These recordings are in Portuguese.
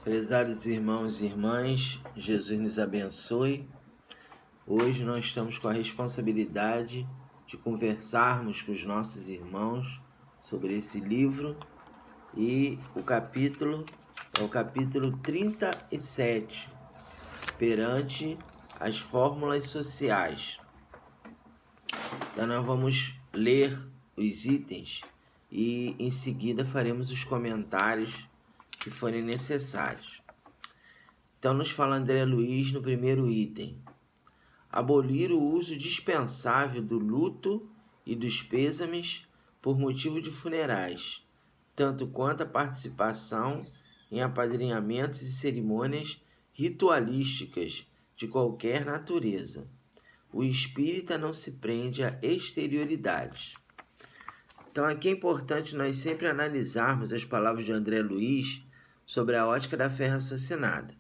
Prezados irmãos e irmãs, Jesus nos abençoe. Hoje nós estamos com a responsabilidade de conversarmos com os nossos irmãos sobre esse livro e o capítulo é o capítulo 37, perante as fórmulas sociais. Então nós vamos ler os itens e em seguida faremos os comentários que forem necessários. Então nos fala André Luiz no primeiro item. Abolir o uso dispensável do luto e dos pêsames por motivo de funerais, tanto quanto a participação em apadrinhamentos e cerimônias ritualísticas de qualquer natureza. O espírita não se prende a exterioridades. Então aqui é importante nós sempre analisarmos as palavras de André Luiz sobre a ótica da fé raciocinada.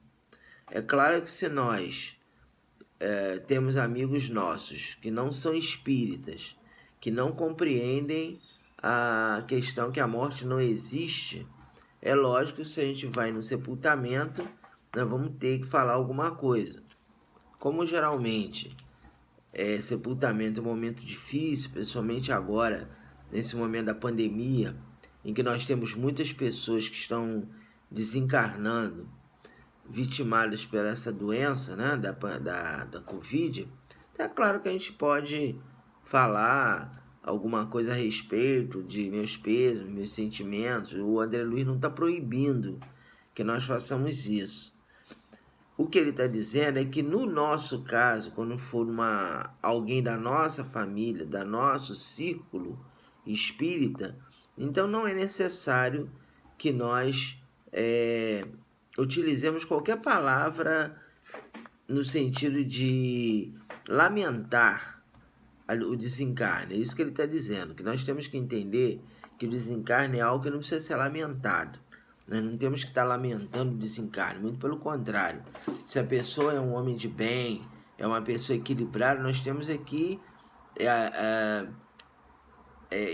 É claro que se nós temos amigos nossos que não são espíritas, que não compreendem a questão que a morte não existe, é lógico que se a gente vai no sepultamento, nós vamos ter que falar alguma coisa. Como geralmente sepultamento é um momento difícil, principalmente agora, nesse momento da pandemia, em que nós temos muitas pessoas que estão desencarnando, vitimadas por essa doença, né, da Covid, então é claro que a gente pode falar alguma coisa a respeito de meus pesos, meus sentimentos. O André Luiz não está proibindo que nós façamos isso. O que ele está dizendo é que no nosso caso, quando for alguém da nossa família, do nosso círculo espírita, então não é necessário que nós utilizemos qualquer palavra no sentido de lamentar o desencarne. É isso que ele está dizendo, que nós temos que entender que o desencarne é algo que não precisa ser lamentado. Nós não temos que estar lamentando o desencarne, muito pelo contrário. Se a pessoa é um homem de bem, é uma pessoa equilibrada, nós temos aqui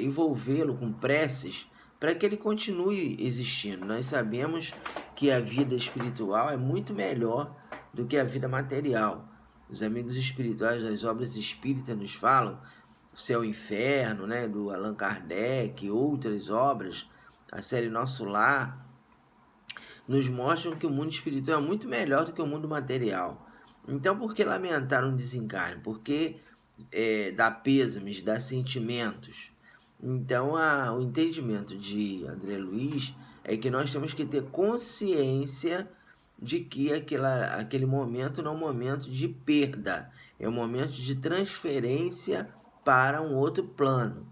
envolvê-lo com preces para que ele continue existindo. Nós sabemos que a vida espiritual é muito melhor do que a vida material. Os amigos espirituais das obras espíritas nos falam, o Céu e o Inferno, né, do Allan Kardec, outras obras, a série Nosso Lar, nos mostram que o mundo espiritual é muito melhor do que o mundo material. Então, por que lamentar um desencarne? Por que dar pêsames, dar sentimentos? Então, o entendimento de André Luiz é que nós temos que ter consciência de que aquele momento não é um momento de perda, é um momento de transferência para um outro plano.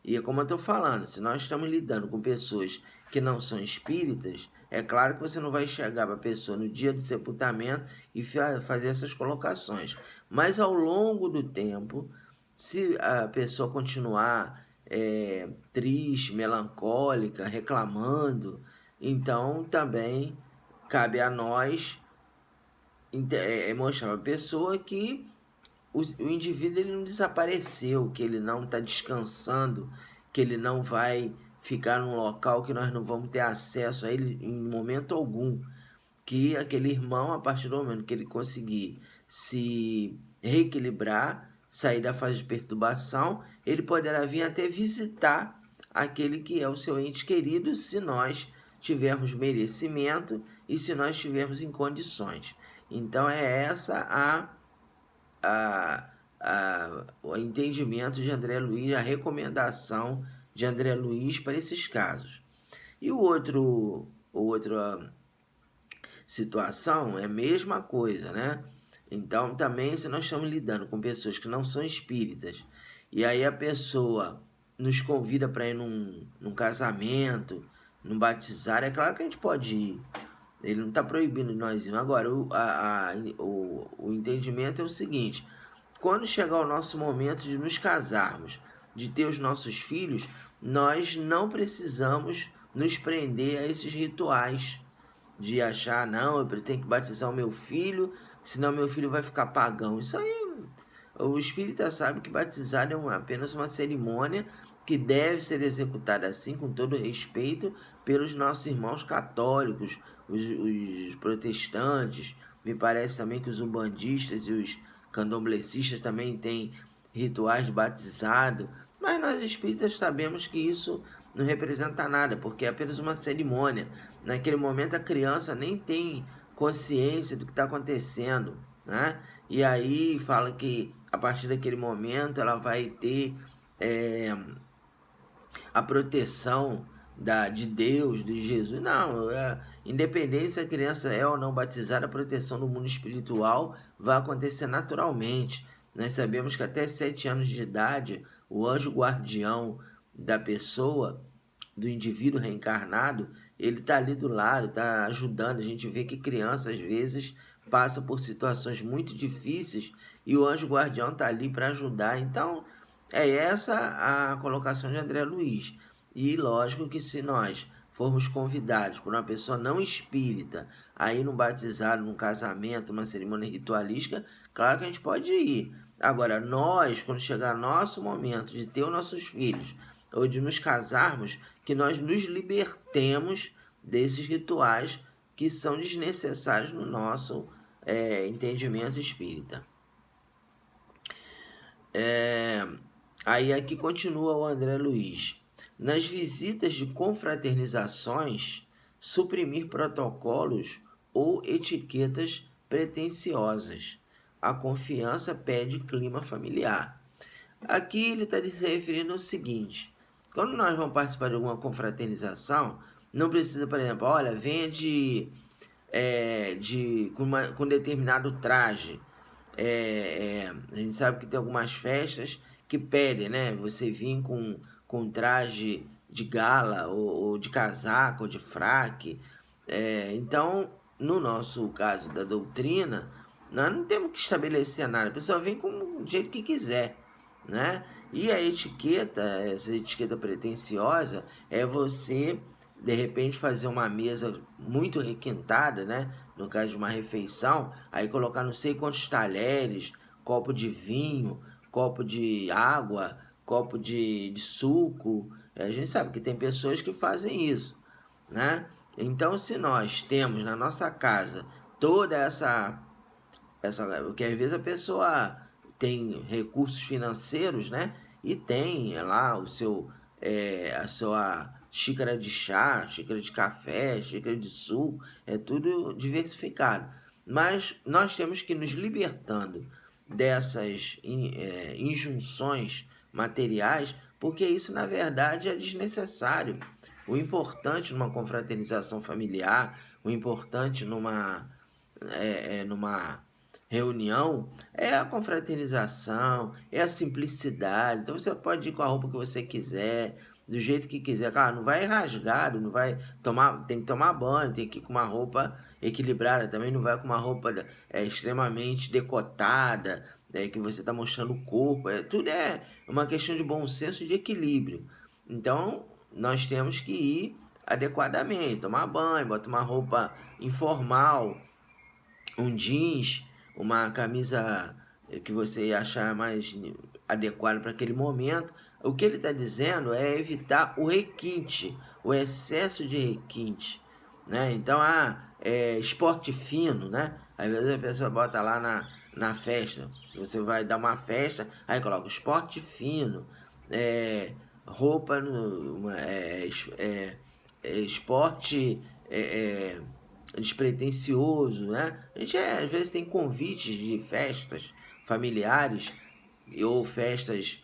E é como eu estou falando, se nós estamos lidando com pessoas que não são espíritas, é claro que você não vai chegar para a pessoa no dia do sepultamento e fazer essas colocações. Mas ao longo do tempo, se a pessoa continuar triste, melancólica, reclamando, então também cabe a nós mostrar para a pessoa que o indivíduo ele não desapareceu, que ele não está descansando, que ele não vai ficar num local que nós não vamos ter acesso a ele em momento algum, que aquele irmão, a partir do momento que ele conseguir se reequilibrar, sair da fase de perturbação, ele poderá vir até visitar aquele que é o seu ente querido, se nós tivermos merecimento e se nós estivermos em condições. Então é essa o entendimento de André Luiz, a recomendação de André Luiz para esses casos. E outra situação é a mesma coisa, né? Então, também, se nós estamos lidando com pessoas que não são espíritas, e aí a pessoa nos convida para ir num casamento, num batizar, é claro que a gente pode ir. Ele não está proibindo nós ir. Agora, o entendimento é o seguinte: quando chegar o nosso momento de nos casarmos, de ter os nossos filhos, nós não precisamos nos prender a esses rituais de achar, não, eu tenho que batizar o meu filho, senão meu filho vai ficar pagão. Isso aí, o espírita sabe que batizar é apenas uma cerimônia que deve ser executada assim, com todo respeito, pelos nossos irmãos católicos, os protestantes. Me parece também que os umbandistas e os candomblecistas também têm rituais de batizado, mas nós espíritas sabemos que isso não representa nada, porque é apenas uma cerimônia. Naquele momento a criança nem tem consciência do que está acontecendo, né? E aí fala que a partir daquele momento ela vai ter a proteção de Deus, de Jesus. Não, independente se a criança é ou não batizada, a proteção do mundo espiritual vai acontecer naturalmente. Nós sabemos que até 7 anos de idade, o anjo guardião da pessoa, do indivíduo reencarnado, ele está ali do lado, está ajudando. A gente vê que criança, às vezes, passa por situações muito difíceis e o anjo guardião está ali para ajudar. Então, é essa a colocação de André Luiz. E lógico que se nós formos convidados por uma pessoa não espírita a ir num batizado, num casamento, numa cerimônia ritualística, claro que a gente pode ir. Agora, nós, quando chegar nosso momento de ter os nossos filhos ou de nos casarmos, que nós nos libertemos desses rituais que são desnecessários no nosso entendimento espírita. Aí aqui continua o André Luiz. Nas visitas de confraternizações, suprimir protocolos ou etiquetas pretensiosas. A confiança pede clima familiar. Aqui ele está se referindo ao seguinte: quando nós vamos participar de alguma confraternização, não precisa, por exemplo, olha, venha com determinado traje. A gente sabe que tem algumas festas que pedem, né? Você vir com traje de gala, ou de casaco, ou de fraque. Então, no nosso caso da doutrina, nós não temos que estabelecer nada. A pessoa vem com do jeito que quiser, né? E a etiqueta, essa etiqueta pretensiosa, é você, de repente, fazer uma mesa muito requintada, né? No caso de uma refeição, aí colocar não sei quantos talheres, copo de vinho, copo de água, copo de suco. A gente sabe que tem pessoas que fazem isso, né? Então, se nós temos na nossa casa toda essa porque às vezes a pessoa tem recursos financeiros, né? E tem lá a sua xícara de chá, xícara de café, xícara de suco, é tudo diversificado. Mas nós temos que ir nos libertando dessas injunções materiais, porque isso na verdade é desnecessário. O importante numa confraternização familiar, o importante numa reunião é a confraternização, é a simplicidade. Então você pode ir com a roupa que você quiser, do jeito que quiser. Claro, não vai rasgado, não vai tem que tomar banho, tem que ir com uma roupa equilibrada. Também não vai com uma roupa extremamente decotada, que você está mostrando o corpo. Tudo é uma questão de bom senso e de equilíbrio. Então nós temos que ir adequadamente, tomar banho, botar uma roupa informal, um jeans, uma camisa que você achar mais adequada para aquele momento. O que ele está dizendo é evitar o requinte, o excesso de requinte, né? Então, esporte fino, né? Às vezes a pessoa bota lá na festa, você vai dar uma festa, aí coloca esporte fino, roupa, esporte despretensioso, né? A gente às vezes tem convites de festas familiares ou festas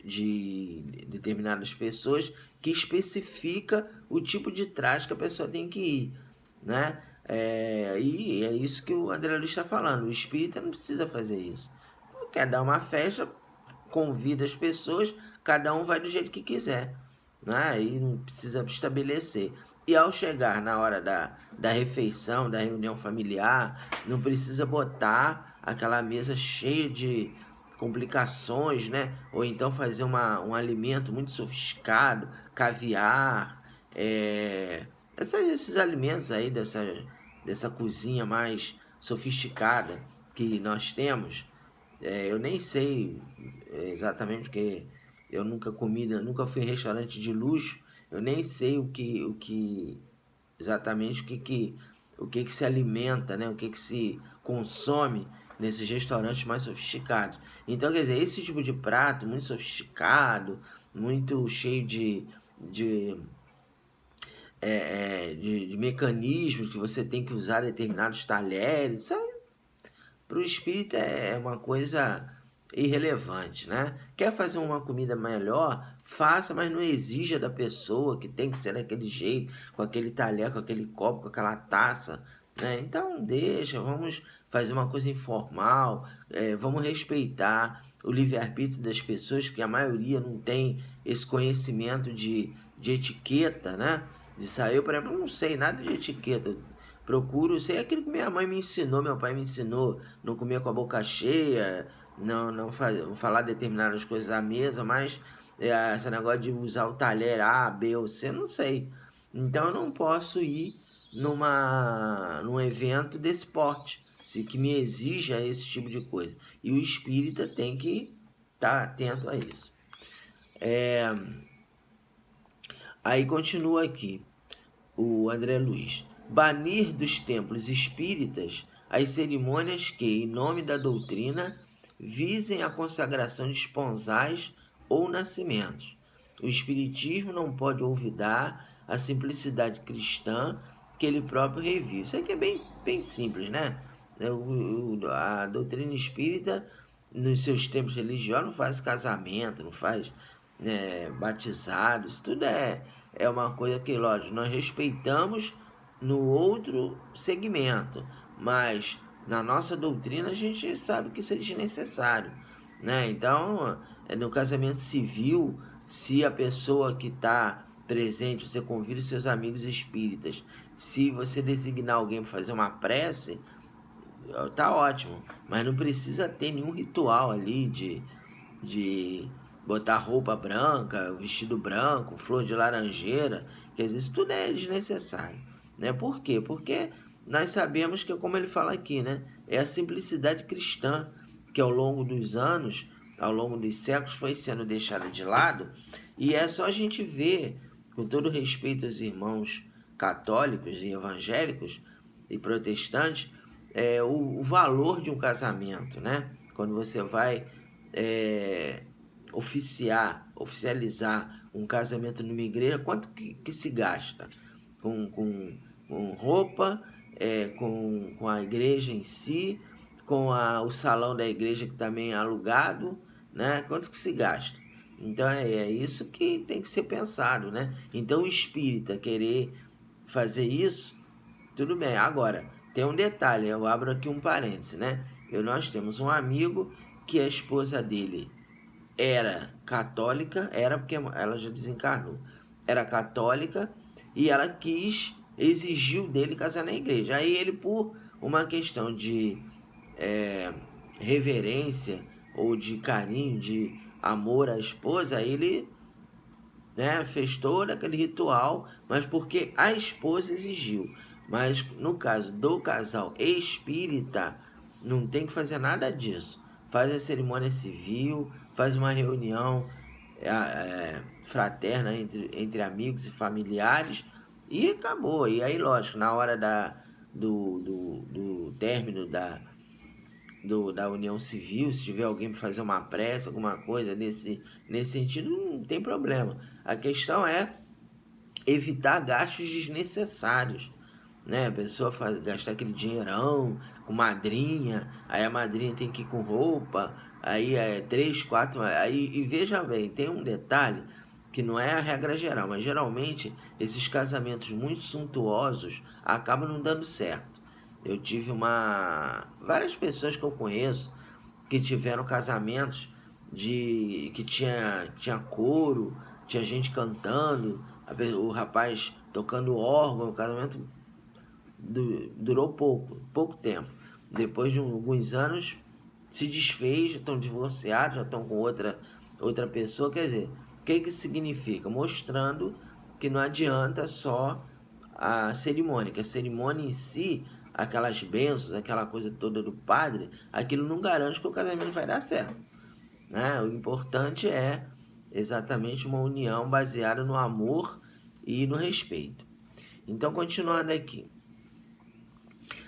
de determinadas pessoas que especifica o tipo de traje que a pessoa tem que ir, né? E é isso que o André Luiz está falando. O espírita não precisa fazer isso. Quer dar uma festa, convida as pessoas, cada um vai do jeito que quiser, né? E não precisa estabelecer. E ao chegar na hora da refeição, da reunião familiar, não precisa botar aquela mesa cheia de complicações, né? Ou então fazer um alimento muito sofisticado, caviar, esses alimentos aí dessa cozinha mais sofisticada que nós temos. Eu nem sei exatamente porque eu nunca comi, nunca fui em restaurante de luxo, eu nem sei exatamente o que se alimenta, né? O que se consome nesses restaurantes mais sofisticados. Então, quer dizer, esse tipo de prato muito sofisticado, muito cheio de, de mecanismos que você tem que usar determinados talheres, isso para o espírito é uma coisa irrelevante, né? Quer fazer uma comida melhor? Faça, mas não exija da pessoa que tem que ser daquele jeito, com aquele talher, com aquele copo, com aquela taça, né? Então deixa, vamos fazer uma coisa informal, vamos respeitar o livre-arbítrio das pessoas, que a maioria não tem esse conhecimento de etiqueta, né? De sair, eu, por exemplo, não sei nada de etiqueta. Procuro, sei aquilo que minha mãe me ensinou, meu pai me ensinou, não comer com a boca cheia, não falar determinadas coisas à mesa, mas esse negócio de usar o talher A, B ou C, não sei. Então eu não posso ir num evento desse porte, se que me exija esse tipo de coisa. E o espírita tem que estar atento a isso. Aí continua aqui o André Luiz. Banir dos templos espíritas as cerimônias que, em nome da doutrina, visem a consagração de esponsais ou nascimentos. O espiritismo não pode olvidar a simplicidade cristã que ele próprio revive. Isso aqui é bem simples, né? A doutrina espírita, nos seus tempos religiosos, não faz casamento, não faz batizado, isso tudo é uma coisa que, lógico, nós respeitamos no outro segmento, mas na nossa doutrina a gente sabe que isso é desnecessário, né? Então, no casamento civil, se a pessoa que está presente, você convida os seus amigos espíritas, se você designar alguém para fazer uma prece, tá ótimo, mas não precisa ter nenhum ritual ali de botar roupa branca, vestido branco, flor de laranjeira, quer dizer, isso tudo é desnecessário, né? Por quê? Porque nós sabemos que, como ele fala aqui, né, é a simplicidade cristã que ao longo dos anos, ao longo dos séculos, foi sendo deixada de lado, e é só a gente ver, com todo respeito aos irmãos católicos e evangélicos e protestantes, o valor de um casamento, né? Quando você vai oficializar um casamento numa igreja, quanto que se gasta com roupa, com a igreja em si, o salão da igreja que também é alugado, né? Quanto que se gasta? Então é isso que tem que ser pensado, né? Então o espírita querer fazer isso, tudo bem. Agora, tem um detalhe, eu abro aqui um parêntese, né? Nós temos um amigo que a esposa dele era católica, era porque ela já desencarnou, era católica e ela exigiu dele casar na igreja. Aí ele, por uma questão de reverência ou de carinho, de amor à esposa, ele, né, fez todo aquele ritual, mas porque a esposa exigiu. Mas no caso do casal espírita, não tem que fazer nada disso. Faz a cerimônia civil, faz uma reunião fraterna entre amigos e familiares e acabou. E aí, lógico, na hora do término da união civil, se tiver alguém para fazer uma prece, alguma coisa nesse sentido, não tem problema. A questão é evitar gastos desnecessários, né? A pessoa gastar aquele dinheirão com madrinha, aí a madrinha tem que ir com roupa, aí três, quatro, aí, e veja bem, tem um detalhe que não é a regra geral, mas geralmente esses casamentos muito suntuosos acabam não dando certo. Eu tive várias pessoas que eu conheço que tiveram casamentos que tinha coro, tinha gente cantando, o rapaz tocando órgão, o casamento durou pouco tempo. Depois de alguns anos se desfez, já estão divorciados, já estão com outra pessoa. Quer dizer, o que isso significa? Mostrando que não adianta só a cerimônia, que a cerimônia em si, aquelas bênçãos, aquela coisa toda do padre, aquilo não garante que o casamento vai dar certo, né? O importante é exatamente uma união baseada no amor e no respeito. Então, continuando aqui.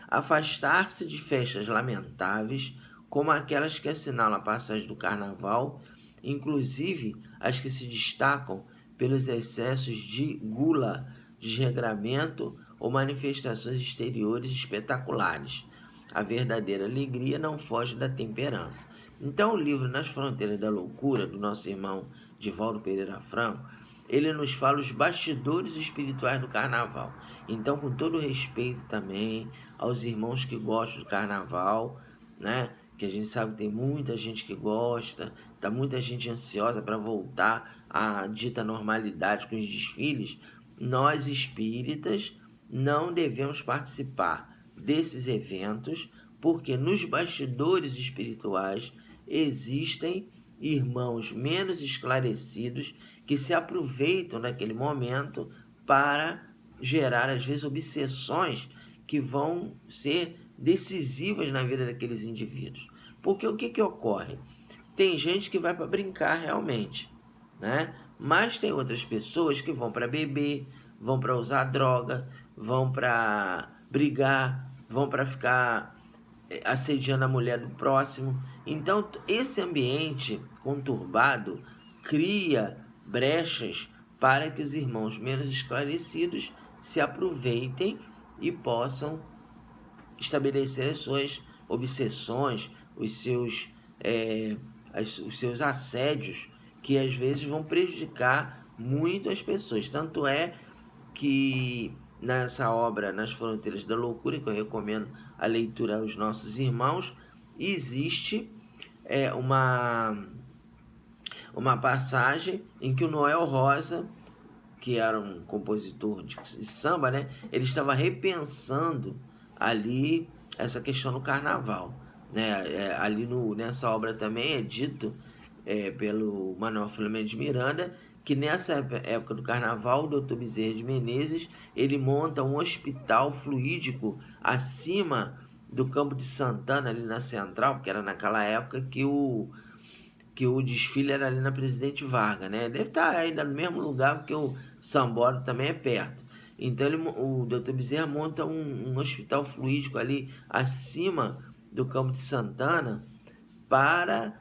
Afastar-se de festas lamentáveis, como aquelas que assinalam a passagem do carnaval, inclusive as que se destacam pelos excessos de gula, desregramento ou manifestações exteriores espetaculares. A verdadeira alegria não foge da temperança. Então, o livro Nas Fronteiras da Loucura, do nosso irmão Divaldo Pereira Franco, ele nos fala os bastidores espirituais do carnaval. Então, com todo respeito também aos irmãos que gostam do carnaval, né? Que a gente sabe que tem muita gente que gosta, tá muita gente ansiosa para voltar à dita normalidade com os desfiles. Nós espíritas não devemos participar desses eventos, porque nos bastidores espirituais existem irmãos menos esclarecidos que se aproveitam daquele momento para gerar, às vezes, obsessões que vão ser decisivas na vida daqueles indivíduos. Porque o que ocorre? Tem gente que vai para brincar realmente, né? Mas tem outras pessoas que vão para beber, vão para usar droga, vão para brigar, vão para ficar assediando a mulher do próximo. Então, esse ambiente conturbado cria brechas para que os irmãos menos esclarecidos se aproveitem e possam estabelecer as suas obsessões, os seus assédios, que às vezes vão prejudicar muito as pessoas. Tanto é que nessa obra, Nas Fronteiras da Loucura, que eu recomendo a leitura aos nossos irmãos, existe uma passagem em que o Noel Rosa, que era um compositor de samba, né, ele estava repensando ali essa questão do carnaval, né? Ali nessa obra também é dito pelo Manuel Filomeno de Miranda que nessa época do carnaval, o Dr. Bezerra de Menezes, ele monta um hospital fluídico acima do Campo de Santana, ali na Central, porque era naquela época que o desfile era ali na Presidente Vargas, né? Deve estar ainda no mesmo lugar, porque o Sambódromo também é perto. Então o Dr. Bezerra monta um hospital fluídico ali acima do Campo de Santana para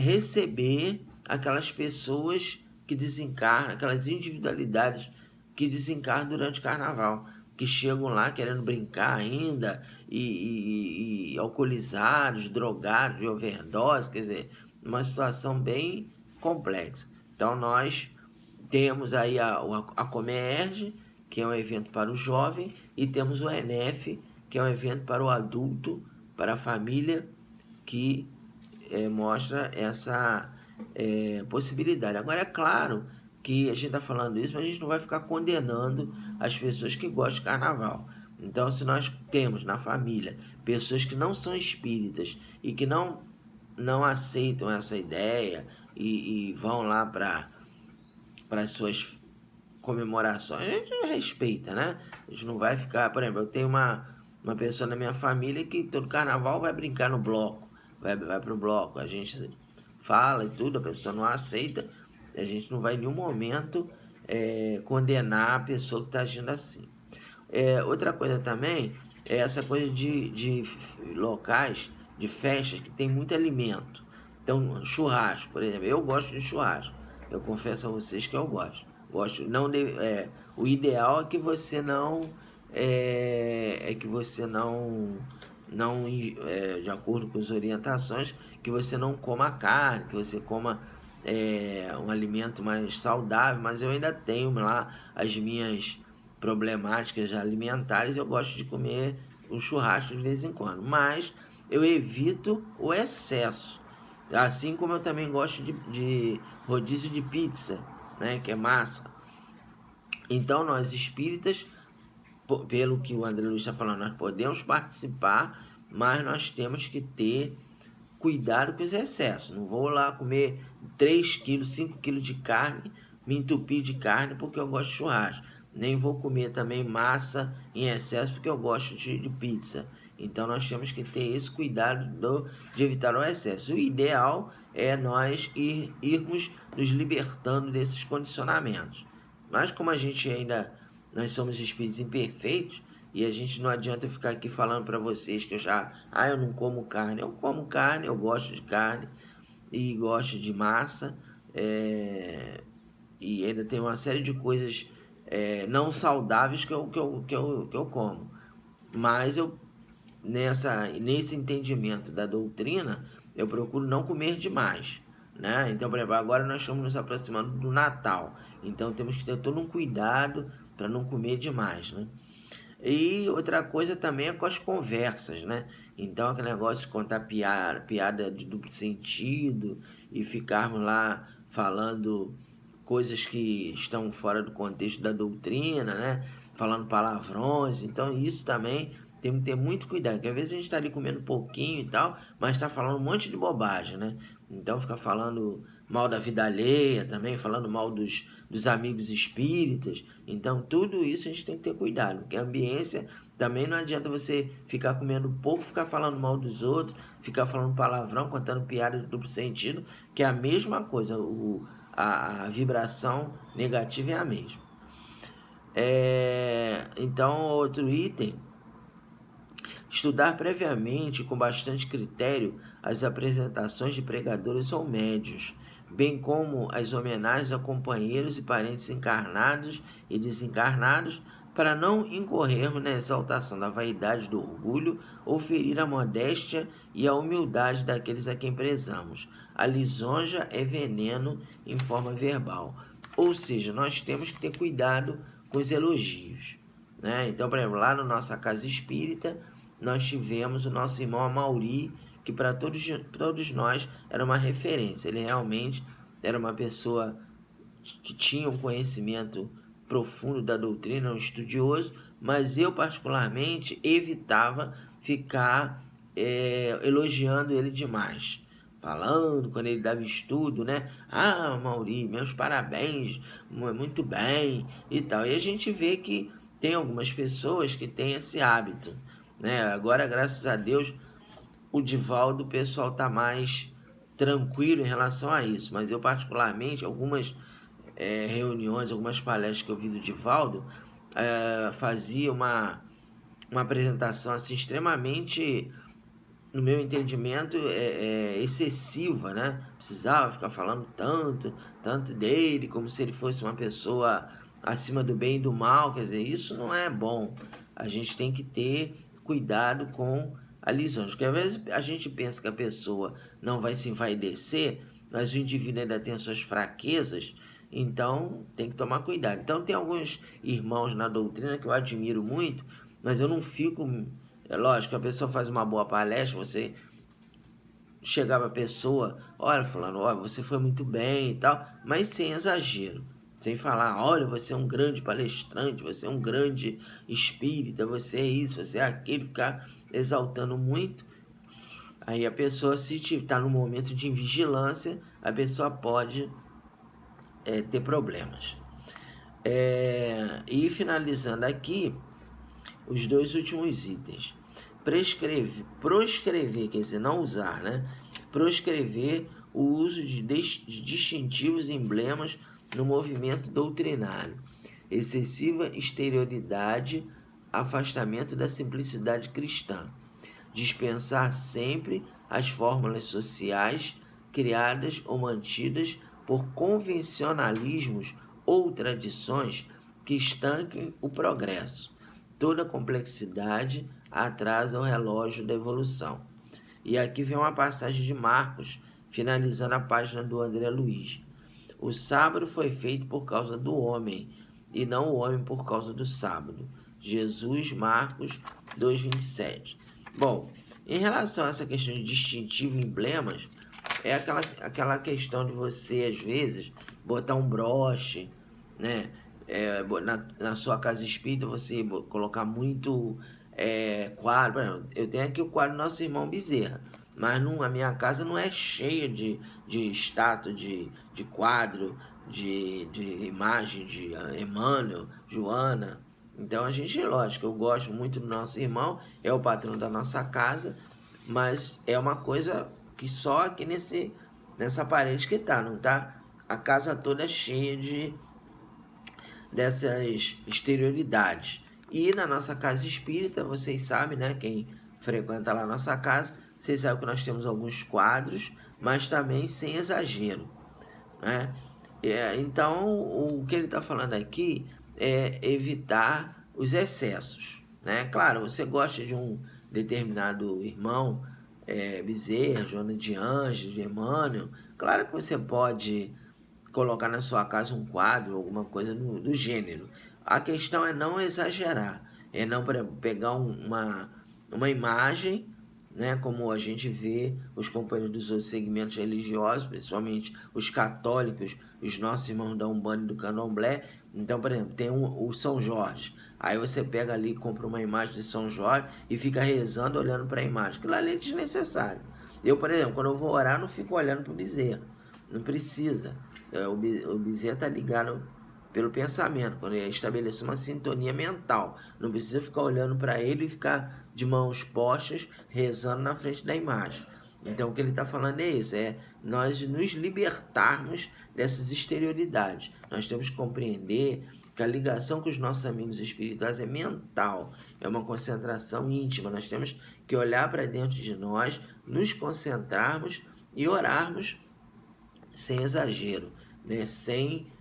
receber aquelas pessoas que desencarnam, aquelas individualidades que desencarnam durante o carnaval, que chegam lá querendo brincar ainda, e alcoolizados, drogados, de overdose, quer dizer, uma situação bem complexa. Então nós temos aí a Comerge, que é um evento para o jovem, e temos o ENEF, que é um evento para o adulto, para a família, que mostra essa possibilidade. Agora, é claro que a gente está falando isso, mas a gente não vai ficar condenando as pessoas que gostam de carnaval. Então, se nós temos na família pessoas que não são espíritas e que não aceitam essa ideia e vão lá para as suas comemorações, a gente respeita, né? A gente não vai ficar... Por exemplo, eu tenho uma pessoa na minha família que todo carnaval vai brincar no bloco, vai pro bloco, a gente fala e tudo, a pessoa não aceita, a gente não vai em nenhum momento condenar a pessoa que está agindo assim. Outra coisa também é essa coisa de locais, de festas que tem muito alimento. Então, churrasco, por exemplo, eu gosto de churrasco, eu confesso a vocês que eu gosto. Não o ideal é que você não de acordo com as orientações, que você não coma carne, que você coma um alimento mais saudável, mas eu ainda tenho lá as minhas problemáticas alimentares, eu gosto de comer um churrasco de vez em quando, mas eu evito o excesso, assim como eu também gosto de rodízio de pizza, né, que é massa. Então nós espíritas, pelo que o André Luiz está falando, nós podemos participar, mas nós temos que ter cuidado com os excessos. Não vou lá comer 3 quilos, 5 quilos de carne, me entupir de carne porque eu gosto de churrasco. Nem vou comer também massa em excesso porque eu gosto de pizza. Então nós temos que ter esse cuidado de evitar o excesso. O ideal é nós irmos nos libertando desses condicionamentos. Mas como a gente nós somos espíritos imperfeitos, e a gente não adianta ficar aqui falando para vocês que eu não como carne. Eu como carne, eu gosto de carne e gosto de massa, e ainda tem uma série de coisas não saudáveis que eu como. Mas nesse entendimento da doutrina, eu procuro não comer demais, né? Então, por exemplo, agora nós estamos nos aproximando do Natal, então temos que ter todo um cuidado para não comer demais, né? E outra coisa também é com as conversas, né? Então, aquele negócio de contar piada de duplo sentido e ficarmos lá falando coisas que estão fora do contexto da doutrina, né? Falando palavrões. Então, isso também tem que ter muito cuidado, porque às vezes a gente está ali comendo pouquinho e tal, mas está falando um monte de bobagem, né? Então, fica falando mal da vida alheia também, falando mal dos amigos espíritas. Então, tudo isso a gente tem que ter cuidado, porque a ambiência também não adianta você ficar comendo pouco, ficar falando mal dos outros, ficar falando palavrão, contando piada de duplo sentido, que é a mesma coisa, a vibração negativa é a mesma. Então, outro item: estudar previamente com bastante critério as apresentações de pregadores ou médios, bem como as homenagens a companheiros e parentes encarnados e desencarnados, para não incorrermos na exaltação da vaidade, do orgulho, ou ferir a modéstia e a humildade daqueles a quem prezamos. A lisonja é veneno em forma verbal. Ou seja, nós temos que ter cuidado com os elogios, né? Então, por exemplo, lá na nossa casa espírita, nós tivemos o nosso irmão Amauri, que para todos nós era uma referência. Ele realmente era uma pessoa que tinha um conhecimento profundo da doutrina, um estudioso, mas eu particularmente evitava ficar elogiando ele demais. Falando, quando ele dava estudo, né? Ah, Mauri, meus parabéns, muito bem e tal. E a gente vê que tem algumas pessoas que têm esse hábito, né? Agora, graças a Deus, o Divaldo, o pessoal tá mais tranquilo em relação a isso, mas eu particularmente, algumas reuniões, algumas palestras que eu vi do Divaldo, fazia uma apresentação assim extremamente, no meu entendimento, excessiva, né? Precisava ficar falando tanto dele, como se ele fosse uma pessoa acima do bem e do mal. Quer dizer, isso não é bom. A gente tem que ter cuidado com a lisonja, porque às vezes a gente pensa que a pessoa não vai se envaidecer, mas o indivíduo ainda tem as suas fraquezas, então tem que tomar cuidado. Então tem alguns irmãos na doutrina que eu admiro muito, mas eu não fico... É lógico, a pessoa faz uma boa palestra, você chegar para a pessoa, olha, fulano, olha, você foi muito bem e tal, mas sem exagero. Sem falar, olha, você é um grande palestrante, você é um grande espírita, você é isso, você é aquilo, ficar exaltando muito. Aí a pessoa, se está num momento de vigilância, a pessoa pode ter problemas. E finalizando aqui, os dois últimos itens. Proscrever, quer dizer, não usar, né? Proscrever o uso de distintivos e emblemas no movimento doutrinário. Excessiva exterioridade, afastamento da simplicidade cristã. Dispensar sempre as fórmulas sociais criadas ou mantidas por convencionalismos ou tradições que estanquem o progresso. Toda complexidade atrasa o relógio da evolução. E aqui vem uma passagem de Marcos, finalizando a página do André Luiz. O sábado foi feito por causa do homem, e não o homem por causa do sábado. Jesus, Marcos 2,27. Bom, em relação a essa questão de distintivo e emblemas, é aquela questão de você, às vezes, botar um broche, né? Na sua casa espírita, você colocar muito quadro. Eu tenho aqui o quadro do nosso irmão Bezerra, mas a minha casa não é cheia de estátua, de quadro, de imagem de Emmanuel, Joana. Então a gente, lógico, eu gosto muito do nosso irmão, é o patrão da nossa casa, mas é uma coisa que só aqui nessa parede que tá, não tá a casa toda cheia dessas exterioridades. E na nossa casa espírita, vocês sabem, né? Quem frequenta lá a nossa casa, vocês sabem que nós temos alguns quadros, mas também sem exagero, né? Então, o que ele está falando aqui é evitar os excessos, né? Claro, você gosta de um determinado irmão, Bezerra, Joana de Anjos, Emmanuel, claro que você pode colocar na sua casa um quadro, alguma coisa do gênero. A questão é não exagerar, é não pegar uma imagem, né, como a gente vê os companheiros dos outros segmentos religiosos, principalmente os católicos, os nossos irmãos da Umbanda e do Candomblé. Então, por exemplo, tem o São Jorge. Aí você pega ali, compra uma imagem de São Jorge e fica rezando, olhando para a imagem. Aquilo ali é desnecessário. Eu, por exemplo, quando eu vou orar, não fico olhando para o bezerro. Não precisa. O bezerro está ligado pelo pensamento, quando ele estabelece uma sintonia mental. Não precisa ficar olhando para ele e ficar de mãos postas, rezando na frente da imagem. Então, o que ele está falando é isso, é nós nos libertarmos dessas exterioridades. Nós temos que compreender que a ligação com os nossos amigos espirituais é mental, é uma concentração íntima. Nós temos que olhar para dentro de nós, nos concentrarmos e orarmos sem exagero, né? Sem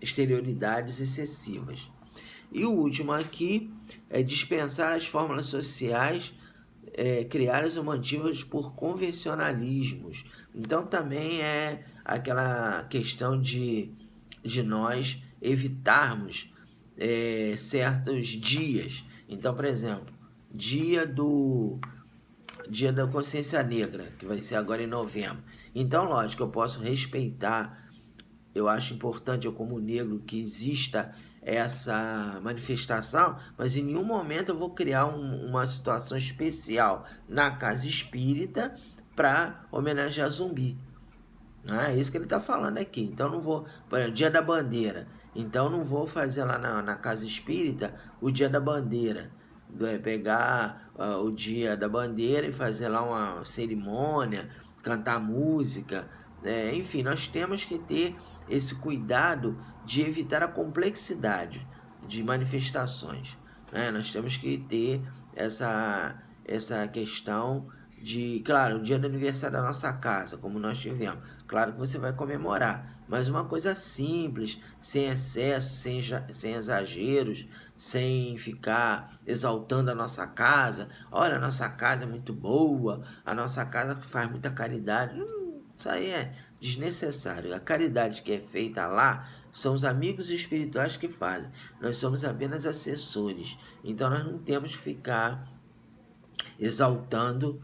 exterioridades excessivas. E o último aqui é dispensar as fórmulas sociais criadas ou mantidas por convencionalismos. Então também é aquela questão de nós evitarmos certos dias. Então, por exemplo, dia da Consciência Negra, que vai ser agora em novembro. Então, lógico, eu posso respeitar, eu acho importante, eu como negro, que exista essa manifestação, mas em nenhum momento eu vou criar uma situação especial na casa espírita para homenagear Zumbi. Não é isso que ele está falando aqui. Então não vou, por exemplo, dia da bandeira. Então não vou fazer lá na casa espírita o dia da bandeira. Pegar o dia da bandeira e fazer lá uma cerimônia, cantar música. Enfim, nós temos que ter esse cuidado de evitar a complexidade de manifestações, né? Nós temos que ter essa questão de, claro, o dia do aniversário da nossa casa, como nós tivemos. Claro que você vai comemorar, mas uma coisa simples, sem excesso, sem exageros, sem ficar exaltando a nossa casa. Olha, a nossa casa é muito boa, a nossa casa faz muita caridade. Isso aí é desnecessário. A caridade que é feita lá são os amigos espirituais que fazem. Nós somos apenas assessores. Então nós não temos que ficar exaltando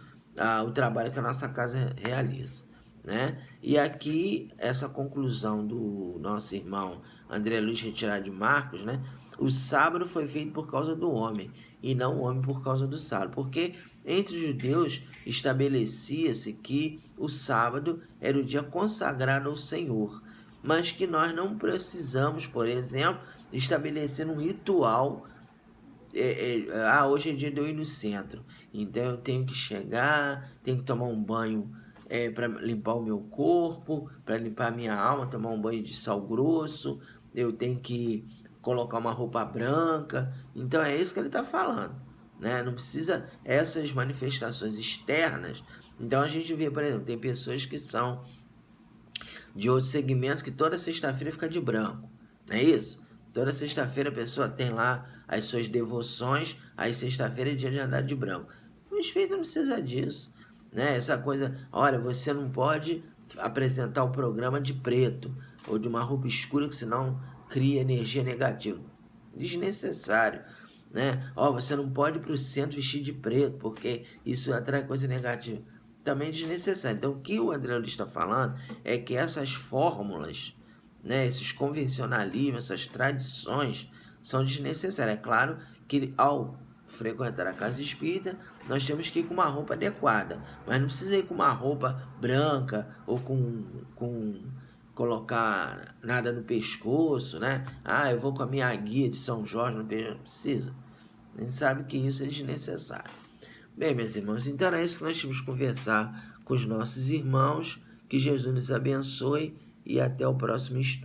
o trabalho que a nossa casa realiza, né? E aqui, essa conclusão do nosso irmão André Luiz Retirado de Marcos, né? O sábado foi feito por causa do homem, e não o homem por causa do sábado. Porque entre os judeus estabelecia-se que o sábado era o dia consagrado ao Senhor, mas que nós não precisamos, por exemplo, estabelecer um ritual. Hoje é dia de eu ir no centro, então eu tenho que chegar, tenho que tomar um banho para limpar o meu corpo, para limpar a minha alma, tomar um banho de sal grosso, eu tenho que colocar uma roupa branca. Então é isso que ele está falando, né? Não precisa essas manifestações externas. Então a gente vê, por exemplo, tem pessoas que são de outro segmento que toda sexta-feira fica de branco, não é isso? Toda sexta-feira a pessoa tem lá as suas devoções, aí sexta-feira é dia de andar de branco. O espírito não precisa disso, né? Essa coisa, olha, você não pode apresentar o programa de preto ou de uma roupa escura, que senão cria energia negativa. Desnecessário, né? Você não pode ir para o centro vestir de preto, porque isso atrai coisa negativa. Também desnecessário. Então, o que o André Luiz está falando é que essas fórmulas, né, esses convencionalismos, essas tradições são desnecessárias. É claro que ao frequentar a casa espírita, nós temos que ir com uma roupa adequada, mas não precisa ir com uma roupa branca ou com colocar nada no pescoço, né? Eu vou com a minha guia de São Jorge no pescoço. Não precisa. A gente sabe que isso é desnecessário. Bem, meus irmãos, então era isso que nós tínhamos que conversar com os nossos irmãos. Que Jesus nos abençoe e até o próximo estudo.